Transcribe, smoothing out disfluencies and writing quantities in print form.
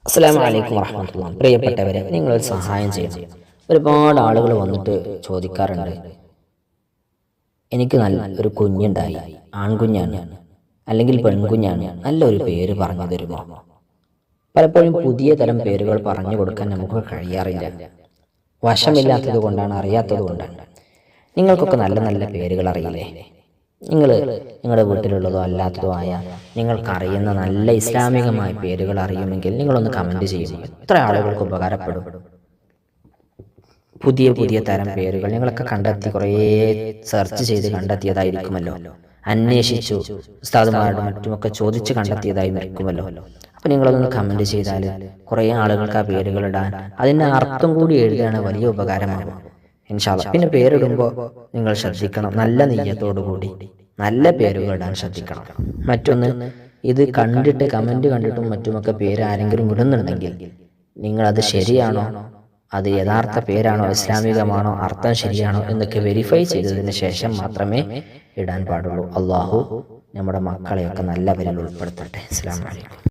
അസ്സലാമു അലൈക്കും വറഹ്മത്തുള്ളാഹി. പ്രിയപ്പെട്ടവരെ, നിങ്ങളൊരു സഹായം ചെയ്യണം. ഒരുപാട് ആളുകൾ വന്നിട്ട് ചോദിക്കാറുണ്ട്, എനിക്ക് നല്ല ഒരു കുഞ്ഞുണ്ടായി, ആൺകുഞ്ഞാണ് അല്ലെങ്കിൽ പെൺകുഞ്ഞാണ്, നല്ലൊരു പേര് പറഞ്ഞു തരുമോ? പലപ്പോഴും പുതിയ തരം പേരുകൾ പറഞ്ഞു കൊടുക്കാൻ നമുക്ക് കഴിയാറില്ല. വശമില്ലാത്തത് കൊണ്ടാണ്, അറിയാത്തത് കൊണ്ടാണ്. നിങ്ങൾക്കൊക്കെ നല്ല നല്ല പേരുകൾ അറിയില്ലേ? നിങ്ങളുടെ വീട്ടിലുള്ളതോ അല്ലാത്തതോ ആയ നിങ്ങൾക്കറിയുന്ന നല്ല ഇസ്ലാമികമായ പേരുകൾ അറിയുമെങ്കിൽ നിങ്ങളൊന്ന് കമൻറ്റ് ചെയ്യുക. എത്ര ആളുകൾക്ക് ഉപകാരപ്പെടും. പുതിയ പുതിയ തരം പേരുകൾ നിങ്ങളൊക്കെ കണ്ടെത്തി കുറേ സെർച്ച് ചെയ്ത് കണ്ടെത്തിയതായിരിക്കുമല്ലോ, അന്വേഷിച്ചു ഉസ്താദുമാരോടും മറ്റുമൊക്കെ ചോദിച്ച് കണ്ടെത്തിയതായിരിക്കുമല്ലോ. അപ്പം നിങ്ങളതൊന്ന് കമൻറ്റ് ചെയ്താൽ കുറേ ആളുകൾക്ക് ആ പേരുകൾ ഇടാൻ, അതിൻ്റെ അർത്ഥം കൂടി എഴുതുകയാണ് വലിയ ഉപകാരമാകും ഇൻഷാ അല്ലാഹ്. പിന്നെ പേരിടുമ്പോൾ നിങ്ങൾ ശ്രദ്ധിക്കണം, നല്ല നെയ്യത്തോടു കൂടി നല്ല പേരുകൾ ഇടാൻ ശ്രദ്ധിക്കണം. മറ്റൊന്ന്, ഇത് കണ്ടിട്ട് കമൻറ്റ് കണ്ടിട്ടും മറ്റുമൊക്കെ പേര് ആരെങ്കിലും ഇടുന്നുണ്ടെങ്കിൽ നിങ്ങളത് ശരിയാണോ, അത് യഥാർത്ഥ പേരാണോ, ഇസ്ലാമികമാണോ, അർത്ഥം ശരിയാണോ എന്നൊക്കെ വെരിഫൈ ചെയ്തതിന് ശേഷം മാത്രമേ ഇടാൻ പാടുള്ളൂ. അള്ളാഹു നമ്മുടെ മക്കളെയൊക്കെ നല്ലവരിൽ ഉൾപ്പെടുത്തട്ടെ. അസ്സലാമു അലൈക്കും.